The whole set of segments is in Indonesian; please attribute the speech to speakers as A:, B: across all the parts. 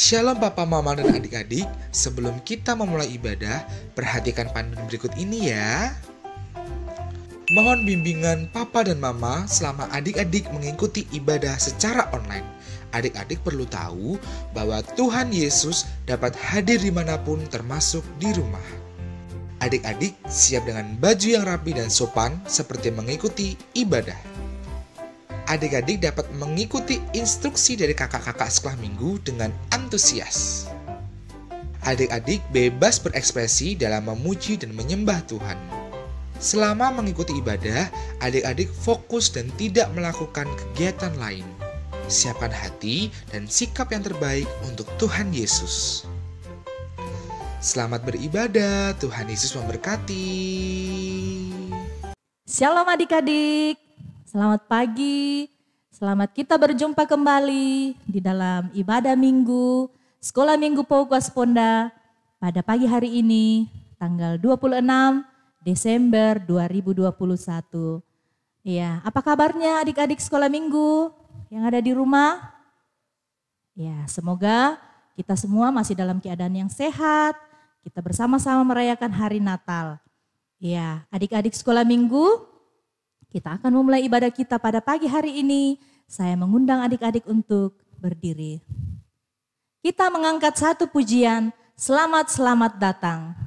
A: Shalom Papa, Mama, dan adik-adik. Sebelum kita memulai ibadah, perhatikan panduan berikut ini ya. Mohon bimbingan Papa dan Mama selama adik-adik mengikuti ibadah secara online. Adik-adik perlu tahu bahwa Tuhan Yesus dapat hadir dimanapun termasuk di rumah. Adik-adik siap dengan baju yang rapi dan sopan seperti mengikuti ibadah. Adik-adik dapat mengikuti instruksi dari kakak-kakak sekolah minggu dengan antusias. Adik-adik bebas berekspresi dalam memuji dan menyembah Tuhan. Selama mengikuti ibadah, adik-adik fokus dan tidak melakukan kegiatan lain. Siapkan hati dan sikap yang terbaik untuk Tuhan Yesus. Selamat beribadah, Tuhan Yesus memberkati.
B: Shalom adik-adik, selamat pagi, selamat kita berjumpa kembali di dalam ibadah minggu, Sekolah Minggu Paukas Ponda pada pagi hari ini, tanggal 26 Desember 2021. Ya, apa kabarnya adik-adik sekolah minggu yang ada di rumah? Ya, semoga kita semua masih dalam keadaan yang sehat, kita bersama-sama merayakan hari Natal. Ya, adik-adik sekolah minggu, kita akan memulai ibadah kita pada pagi hari ini. Saya mengundang adik-adik untuk berdiri. Kita mengangkat satu pujian, selamat datang.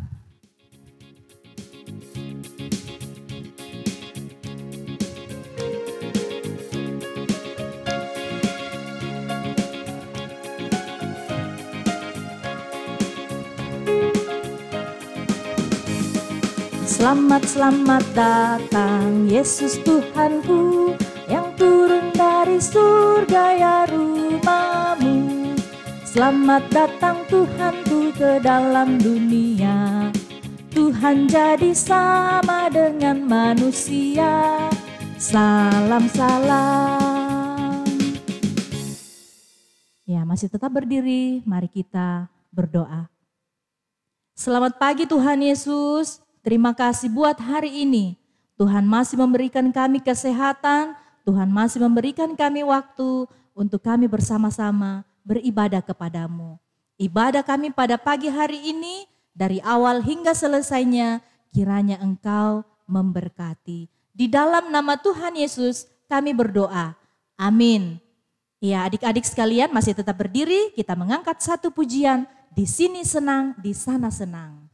B: Selamat datang Yesus Tuhanku yang turun dari surga ya rumahmu. Selamat datang Tuhanku ke dalam dunia. Tuhan jadi sama dengan manusia. Salam. Ya, masih tetap berdiri, mari kita berdoa. Selamat pagi Tuhan Yesus. Terima kasih buat hari ini. Tuhan masih memberikan kami kesehatan, Tuhan masih memberikan kami waktu untuk kami bersama-sama beribadah kepadamu. Ibadah kami pada pagi hari ini, dari awal hingga selesainya, kiranya Engkau memberkati. Di dalam nama Tuhan Yesus kami berdoa. Amin. Ya, adik-adik sekalian masih tetap berdiri, kita mengangkat satu pujian, di sini senang, di sana senang.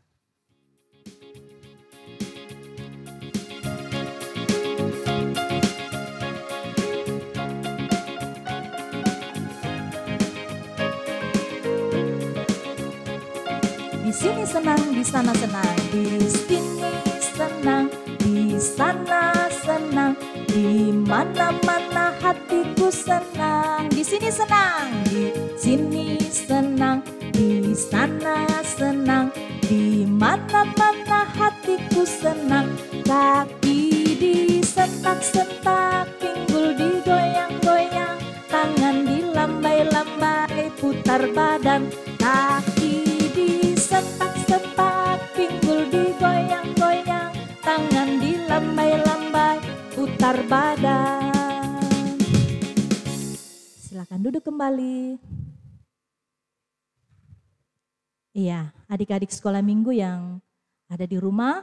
B: Di sini senang, di sana senang, di sini senang, di sana senang, di mana-mana hatiku senang. Di sini senang, di sini senang, di sana senang, di mana-mana hatiku senang. Kaki disentak-sentak, pinggul digoyang-goyang, tangan dilambai-lambai, putar badan. Kaki disentak-sentak, pinggul digoyang-goyang, tangan dilambai-lambai, putar badan. Silakan duduk kembali. Iya, adik-adik sekolah minggu yang ada di rumah,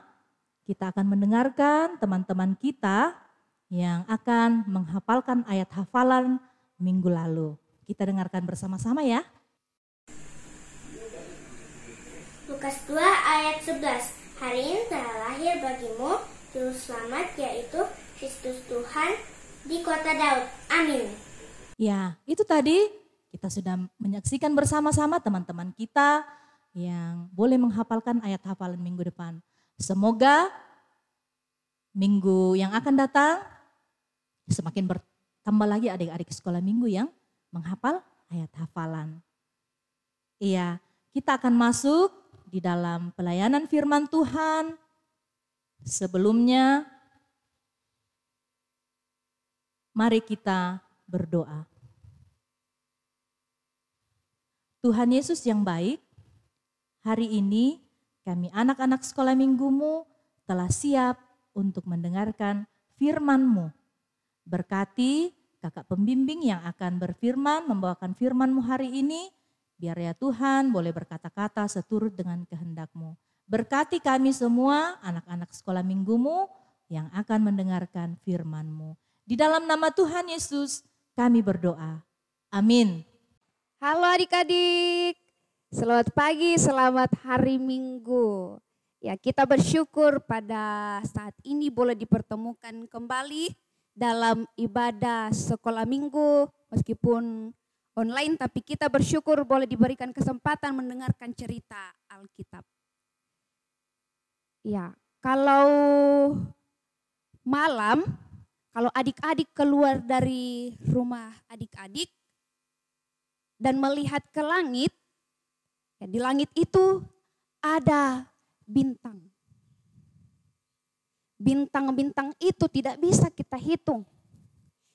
B: kita akan mendengarkan teman-teman kita yang akan menghafalkan ayat hafalan minggu lalu. Kita dengarkan bersama-sama ya.
C: Lukas 2 ayat 11. Hari ini telah lahir bagimu juru selamat, yaitu Kristus Tuhan di kota Daud. Amin.
B: Ya, itu tadi kita sudah menyaksikan bersama-sama teman-teman kita yang boleh menghafalkan ayat hafalan minggu depan. Semoga minggu yang akan datang semakin bertambah lagi adik-adik sekolah minggu yang menghafal ayat hafalan. Iya, kita akan masuk di dalam pelayanan firman Tuhan. Sebelumnya, mari kita berdoa. Tuhan Yesus yang baik, hari ini kami anak-anak sekolah minggumu telah siap untuk mendengarkan firman-Mu. Berkati kakak pembimbing yang akan berfirman, membawakan firman-Mu hari ini, Biar ya Tuhan boleh berkata-kata seturut dengan kehendak-Mu. Berkati kami semua anak-anak sekolah minggumu yang akan mendengarkan firman-Mu. Di dalam nama Tuhan Yesus kami berdoa. Amin.
D: Halo adik-adik, selamat pagi, selamat hari Minggu. Ya, kita bersyukur pada saat ini boleh dipertemukan kembali dalam ibadah sekolah minggu meskipun online, tapi kita bersyukur boleh diberikan kesempatan mendengarkan cerita Alkitab. Ya, kalau malam, kalau adik-adik keluar dari rumah adik-adik dan melihat ke langit, ya di langit itu ada bintang. Bintang-bintang itu tidak bisa kita hitung.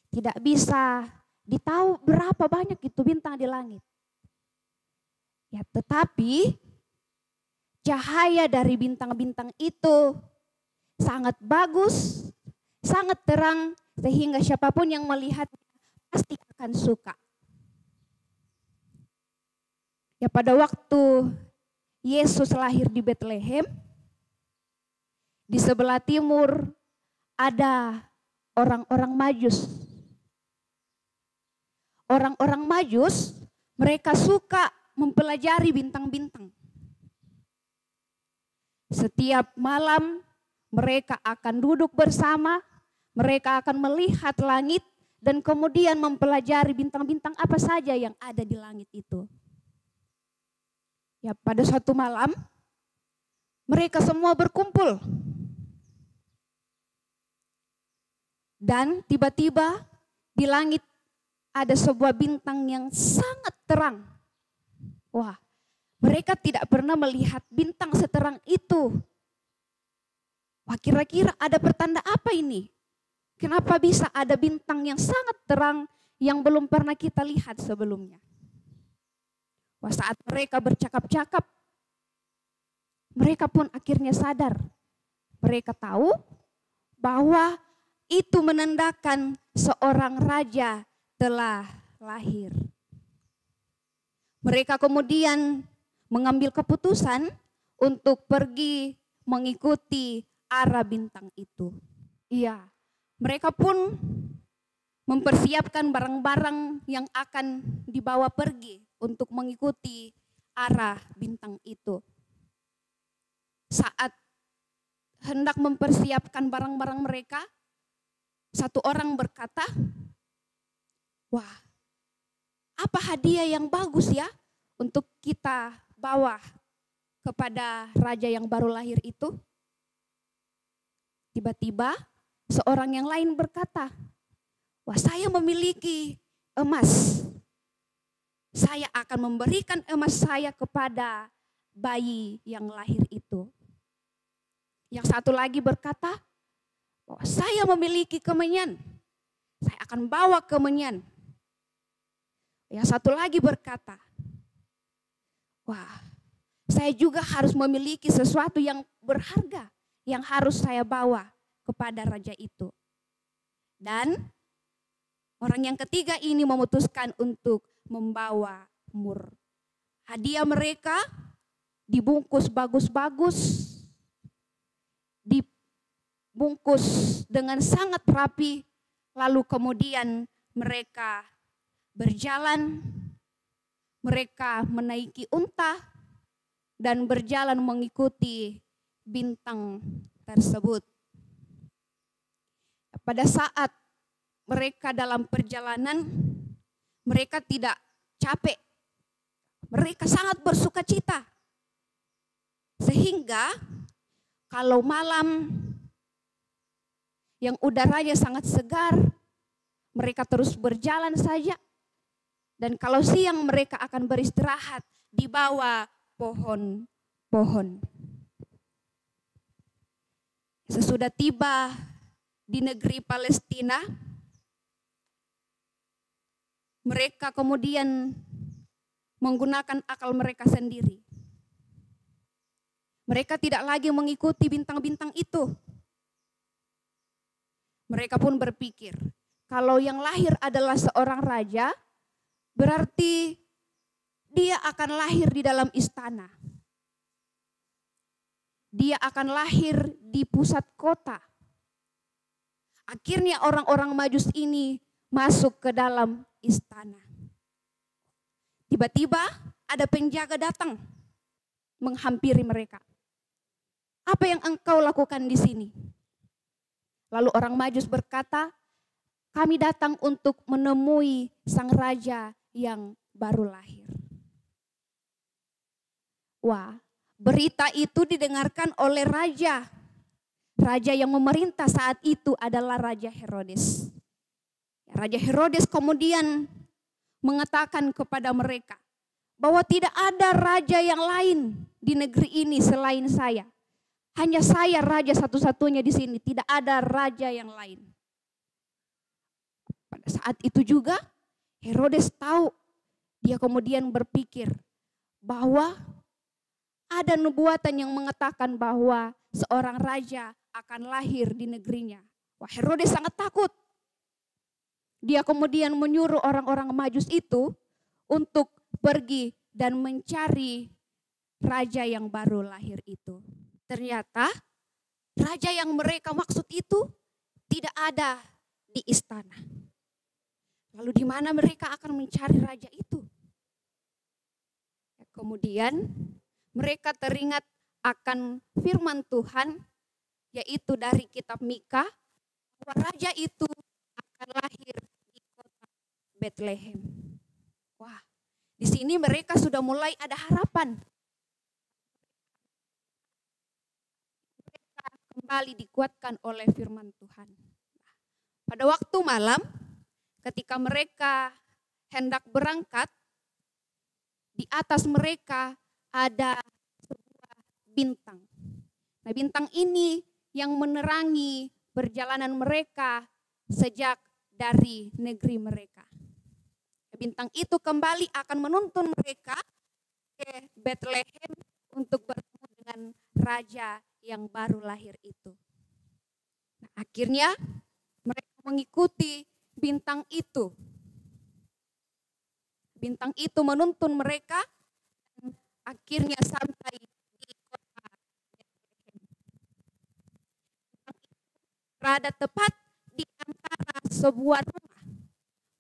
D: Tidak bisa ditahu berapa banyak itu bintang di langit. Ya, tetapi cahaya dari bintang-bintang itu sangat bagus, sangat terang sehingga siapapun yang melihat pasti akan suka. Ya, pada waktu Yesus lahir di Betlehem, di sebelah timur ada orang-orang Majus. Orang-orang Majus, mereka suka mempelajari bintang-bintang. Setiap malam mereka akan duduk bersama, mereka akan melihat langit dan kemudian mempelajari bintang-bintang apa saja yang ada di langit itu. Ya, pada suatu malam mereka semua berkumpul. Dan tiba-tiba di langit ada sebuah bintang yang sangat terang. Wah, mereka tidak pernah melihat bintang seterang itu. Wah, kira-kira ada pertanda apa ini? Kenapa bisa ada bintang yang sangat terang yang belum pernah kita lihat sebelumnya? Wah, saat mereka bercakap-cakap, mereka pun akhirnya sadar. Mereka tahu bahwa itu menandakan seorang raja telah lahir. Mereka kemudian mengambil keputusan untuk pergi mengikuti arah bintang itu. Iya, mereka pun mempersiapkan barang-barang yang akan dibawa pergi untuk mengikuti arah bintang itu. Saat hendak mempersiapkan barang-barang mereka, satu orang berkata, "Wah, apa hadiah yang bagus ya untuk kita bawa kepada raja yang baru lahir itu?" Tiba-tiba seorang yang lain berkata, "Wah, saya memiliki emas. Saya akan memberikan emas saya kepada bayi yang lahir itu." Yang satu lagi berkata, "Wah, saya memiliki kemenyan. Saya akan bawa kemenyan." Yang satu lagi berkata, "Wah, saya juga harus memiliki sesuatu yang berharga yang harus saya bawa kepada raja itu." Dan orang yang ketiga ini memutuskan untuk membawa mur. Hadiah mereka dibungkus bagus-bagus, dibungkus dengan sangat rapi, lalu kemudian mereka berjalan, mereka menaiki unta dan berjalan mengikuti bintang tersebut. Pada saat mereka dalam perjalanan, mereka tidak capek, mereka sangat bersuka cita. Sehingga kalau malam yang udaranya sangat segar, mereka terus berjalan saja. Dan kalau siang mereka akan beristirahat di bawah pohon-pohon. Sesudah tiba di negeri Palestina, mereka kemudian menggunakan akal mereka sendiri. Mereka tidak lagi mengikuti bintang-bintang itu. Mereka pun berpikir, kalau yang lahir adalah seorang raja, berarti dia akan lahir di dalam istana. Dia akan lahir di pusat kota. Akhirnya orang-orang Majus ini masuk ke dalam istana. Tiba-tiba ada penjaga datang menghampiri mereka. Apa yang engkau lakukan di sini? Lalu orang Majus berkata, kami datang untuk menemui sang raja yang baru lahir. Wah, berita itu didengarkan oleh raja. Raja yang memerintah saat itu adalah Raja Herodes. Raja Herodes kemudian mengatakan kepada mereka bahwa tidak ada raja yang lain di negeri ini selain saya. Hanya saya raja satu-satunya di sini, tidak ada raja yang lain. Pada saat itu juga Herodes tahu, dia kemudian berpikir bahwa ada nubuatan yang mengatakan bahwa seorang raja akan lahir di negerinya. Wah, Herodes sangat takut. Dia kemudian menyuruh orang-orang Majus itu untuk pergi dan mencari raja yang baru lahir itu. Ternyata raja yang mereka maksud itu tidak ada di istana. Lalu di mana mereka akan mencari raja itu? Kemudian mereka teringat akan firman Tuhan, yaitu dari kitab Mika, bahwa raja itu akan lahir di kota Bethlehem. Wah, di sini mereka sudah mulai ada harapan. Mereka kembali dikuatkan oleh firman Tuhan. Pada waktu malam, ketika mereka hendak berangkat, di atas mereka ada sebuah bintang. Nah, bintang ini yang menerangi perjalanan mereka sejak dari negeri mereka. Bintang itu kembali akan menuntun mereka ke Bethlehem untuk bertemu dengan raja yang baru lahir itu. Nah, akhirnya mereka mengikuti bintang itu. Bintang itu menuntun mereka dan akhirnya sampai di kota Bethlehem. Berada tepat di antara sebuah rumah.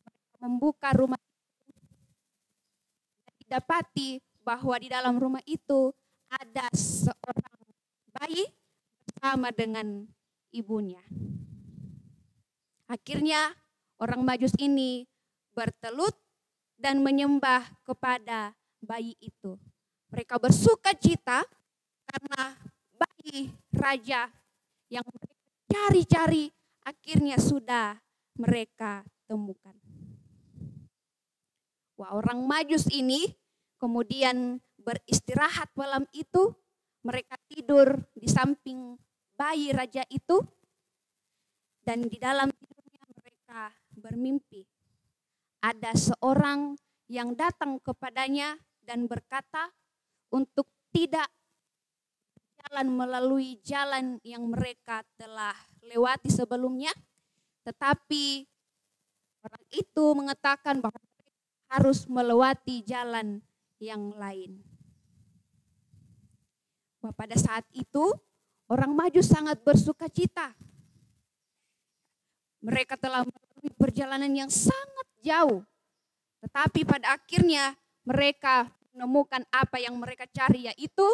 D: Mereka membuka rumah itu dan didapati bahwa di dalam rumah itu ada seorang bayi bersama dengan ibunya. Akhirnya orang Majus ini bertelut dan menyembah kepada bayi itu. Mereka bersuka cita karena bayi raja yang mereka cari-cari akhirnya sudah mereka temukan. Wah, orang Majus ini kemudian beristirahat malam itu. Mereka tidur di samping bayi raja itu. Dan di dalam tidurnya mereka bermimpi. Ada seorang yang datang kepadanya dan berkata untuk tidak jalan melalui jalan yang mereka telah lewati sebelumnya, tetapi orang itu mengatakan bahwa mereka harus melewati jalan yang lain. Wah, pada saat itu orang Majus sangat bersuka cita. Mereka telah melalui perjalanan yang sangat jauh. Tetapi pada akhirnya mereka menemukan apa yang mereka cari, yaitu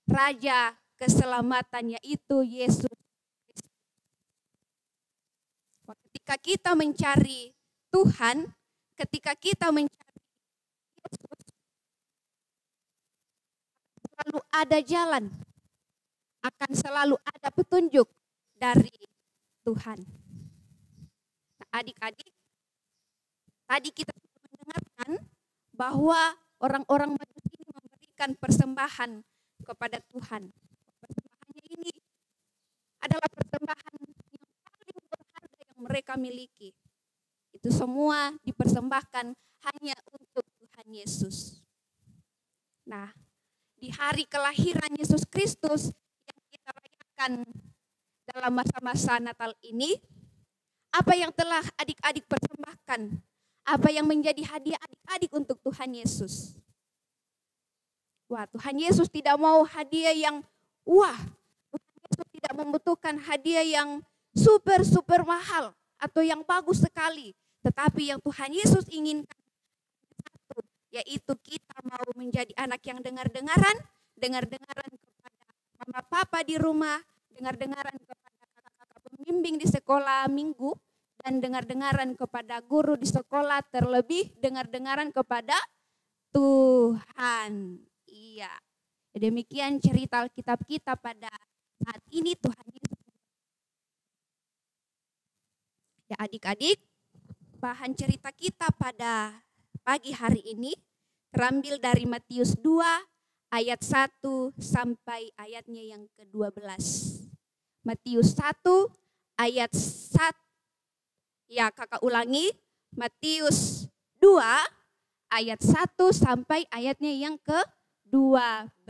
D: Raja keselamatan, yaitu Yesus Kristus. Ketika kita mencari Tuhan, ketika kita mencari Yesus, selalu ada jalan, akan selalu ada petunjuk dari Tuhan. Nah, adik-adik, tadi kita sudah mendengarkan bahwa orang-orang Majus ini memberikan persembahan kepada Tuhan. Persembahannya ini adalah persembahan yang paling berharga yang mereka miliki. Itu semua dipersembahkan hanya untuk Tuhan Yesus. Nah, di hari kelahiran Yesus Kristus yang kita rayakan dalam masa-masa Natal ini, apa yang telah adik-adik persembahkan? Apa yang menjadi hadiah adik-adik untuk Tuhan Yesus? Wah, Tuhan Yesus tidak mau hadiah yang wah. Tuhan Yesus tidak membutuhkan hadiah yang super mahal atau yang bagus sekali. Tetapi yang Tuhan Yesus inginkan satu, yaitu kita mau menjadi anak yang dengar-dengaran kepada mama papa di rumah, dengar-dengaran kepada kakak-kakak pembimbing di sekolah minggu, dan dengar-dengaran kepada guru di sekolah, terlebih dengar-dengaran kepada Tuhan. Iya. Demikian cerita Alkitab kita pada saat ini. Tuhan Yesus. Ya adik-adik, bahan cerita kita pada pagi hari ini terambil dari Matius 2 ayat 1 sampai ayatnya yang ke-12. Matius 1 ayat 1. Ya, kakak ulangi. Matius 2 ayat 1 sampai ayatnya yang ke-12.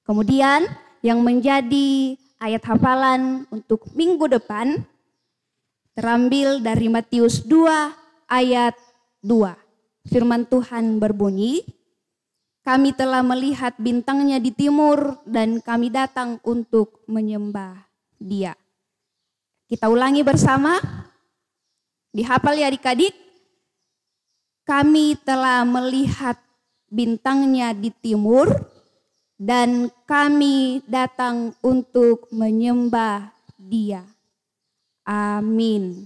D: Kemudian yang menjadi ayat hafalan untuk minggu depan terambil dari Matius 2 ayat 2. Firman Tuhan berbunyi, kami telah melihat bintangnya di timur dan kami datang untuk menyembah dia. Kita ulangi bersama. Dihafal ya adik-adik. Kami telah melihat bintangnya di timur dan kami datang untuk menyembah dia. Amin.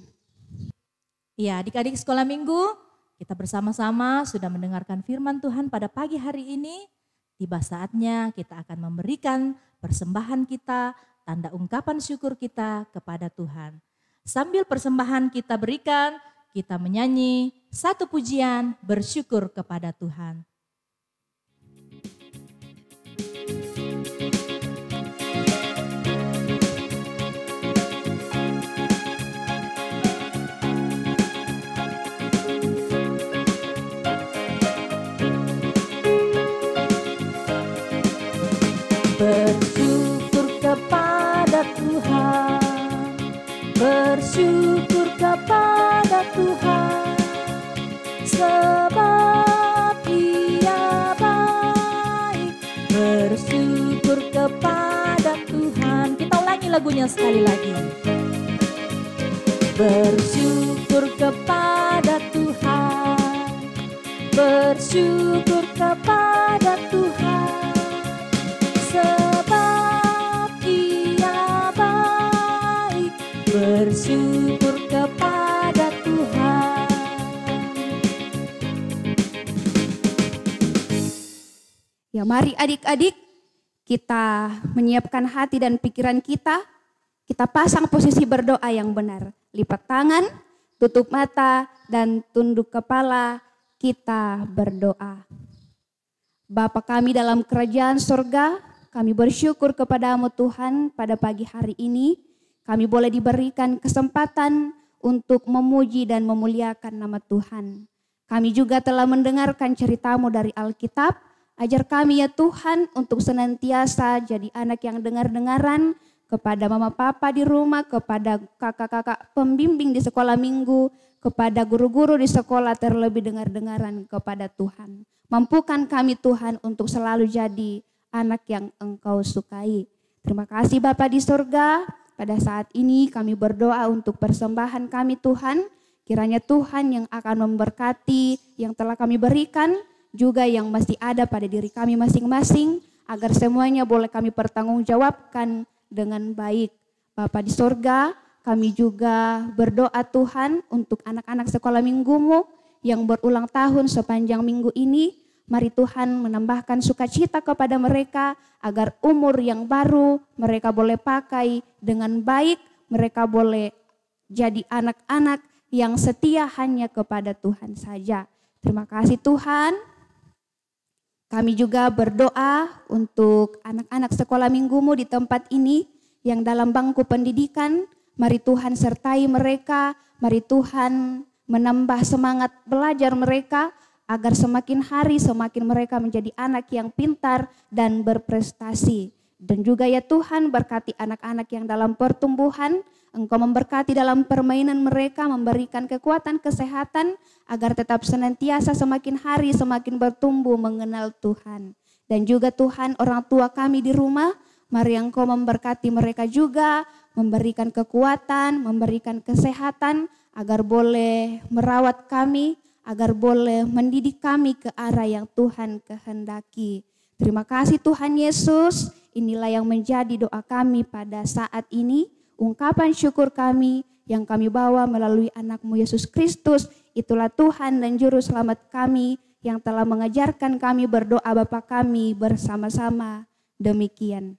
B: Ya, adik-adik sekolah minggu, kita bersama-sama sudah mendengarkan firman Tuhan pada pagi hari ini. Tiba saatnya kita akan memberikan persembahan kita, tanda ungkapan syukur kita kepada Tuhan. Sambil persembahan kita berikan, kita menyanyi satu pujian bersyukur kepada Tuhan. Bersyukur kepada Tuhan, bersyukur kepada Tuhan, sebab Dia baik. Bersyukur kepada Tuhan. Kita ulangi lagunya sekali lagi. Bersyukur kepada Tuhan, bersyukur kepada Tuhan. Bersyukur kepada Tuhan.
D: Ya, mari adik-adik kita menyiapkan hati dan pikiran kita. Kita pasang posisi berdoa yang benar. Lipat tangan, tutup mata, dan tunduk kepala. Kita berdoa. Bapa kami dalam kerajaan surga, kami bersyukur kepadamu Tuhan pada pagi hari ini. Kami boleh diberikan kesempatan untuk memuji dan memuliakan nama Tuhan. Kami juga telah mendengarkan ceritamu dari Alkitab. Ajar kami ya Tuhan untuk senantiasa jadi anak yang dengar-dengaran kepada mama papa di rumah, kepada kakak-kakak pembimbing di sekolah minggu, kepada guru-guru di sekolah, terlebih dengar-dengaran kepada Tuhan. Mampukan kami Tuhan untuk selalu jadi anak yang Engkau sukai. Terima kasih Bapa di surga. Pada saat ini kami berdoa untuk persembahan kami Tuhan. Kiranya Tuhan yang akan memberkati yang telah kami berikan, juga yang masih ada pada diri kami masing-masing, agar semuanya boleh kami pertanggungjawabkan dengan baik. Bapa di surga, kami juga berdoa Tuhan untuk anak-anak sekolah minggumu yang berulang tahun sepanjang minggu ini. Mari Tuhan menambahkan sukacita kepada mereka agar umur yang baru mereka boleh pakai dengan baik. Mereka boleh jadi anak-anak yang setia hanya kepada Tuhan saja. Terima kasih Tuhan. Kami juga berdoa untuk anak-anak sekolah minggumu di tempat ini yang dalam bangku pendidikan. Mari Tuhan sertai mereka. Mari Tuhan menambah semangat belajar mereka, agar semakin hari semakin mereka menjadi anak yang pintar dan berprestasi. Dan juga ya Tuhan, berkati anak-anak yang dalam pertumbuhan, Engkau memberkati dalam permainan mereka, memberikan kekuatan, kesehatan, agar tetap senantiasa semakin hari semakin bertumbuh mengenal Tuhan. Dan juga Tuhan, orang tua kami di rumah, mari Engkau memberkati mereka juga, memberikan kekuatan, memberikan kesehatan, agar boleh merawat kami, agar boleh mendidik kami ke arah yang Tuhan kehendaki. Terima kasih Tuhan Yesus, inilah yang menjadi doa kami pada saat ini. Ungkapan syukur kami yang kami bawa melalui anak-Mu Yesus Kristus. Itulah Tuhan dan Juru Selamat kami yang telah mengajarkan kami berdoa Bapa kami bersama-sama. Demikian.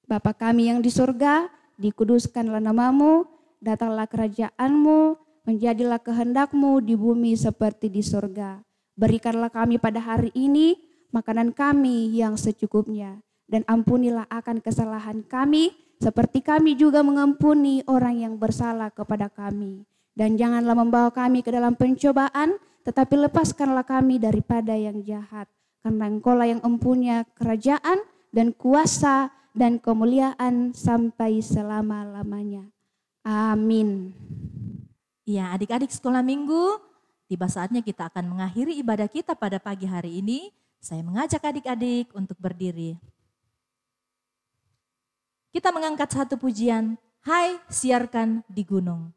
D: Bapa kami yang di surga, dikuduskanlah nama-Mu, datanglah kerajaan-Mu, menjadilah kehendak-Mu di bumi seperti di surga. Berikanlah kami pada hari ini makanan kami yang secukupnya, dan ampunilah akan kesalahan kami, seperti kami juga mengampuni orang yang bersalah kepada kami. Dan janganlah membawa kami ke dalam pencobaan, tetapi lepaskanlah kami daripada yang jahat. Karena Engkau-lah yang mempunyai kerajaan dan kuasa dan kemuliaan sampai selama-lamanya. Amin.
B: Ya, adik-adik sekolah minggu, tiba saatnya kita akan mengakhiri ibadah kita pada pagi hari ini. Saya mengajak adik-adik untuk berdiri. Kita mengangkat satu pujian, Hai Siarkan di Gunung.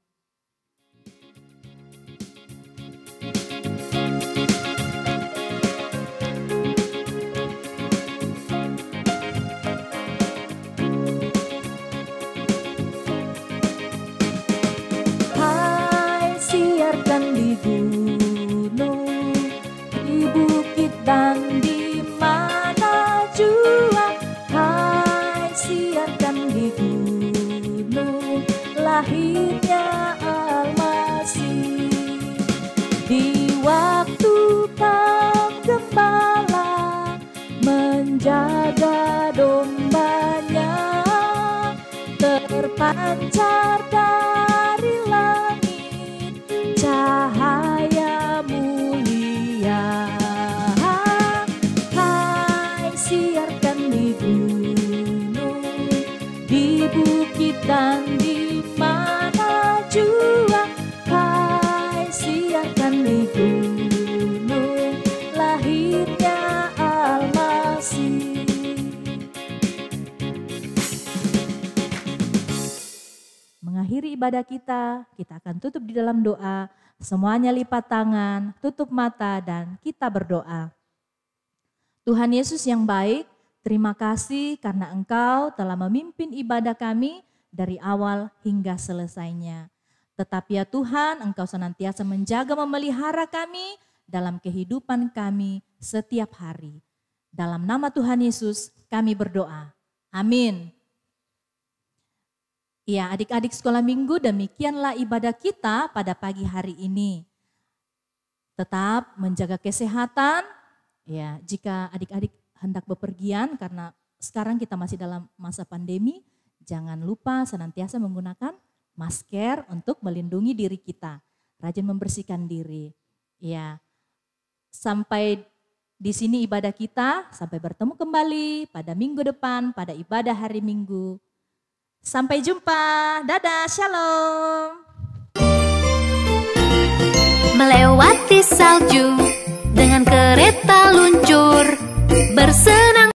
B: Hai siarkan di gunung, di bukit dan di mana jua. Hai siarkan di gunung, lahirnya Almasih. Di waktu Kang Gembala menjaga dombanya, terpancar dari langit cahaya mulia. Hai siarkan di gunung, di bukit dan di mana jua. Hai siarkan di gunung, lahirnya Almasih. Mengakhiri ibadah kita akan tutup di dalam doa. Semuanya lipat tangan, tutup mata dan kita berdoa. Tuhan Yesus yang baik, terima kasih karena Engkau telah memimpin ibadah kami dari awal hingga selesainya. Tetapi ya Tuhan, Engkau senantiasa menjaga memelihara kami dalam kehidupan kami setiap hari. Dalam nama Tuhan Yesus kami berdoa. Amin. Ya, adik-adik sekolah minggu, demikianlah ibadah kita pada pagi hari ini. Tetap menjaga kesehatan, ya, jika adik-adik hendak bepergian karena sekarang kita masih dalam masa pandemi, jangan lupa senantiasa menggunakan masker untuk melindungi diri kita, rajin membersihkan diri. Ya, sampai di sini ibadah kita, sampai bertemu kembali pada minggu depan, pada ibadah hari Minggu. Sampai jumpa, dadah, shalom.
E: Melewati salju dengan kereta luncur, bersenang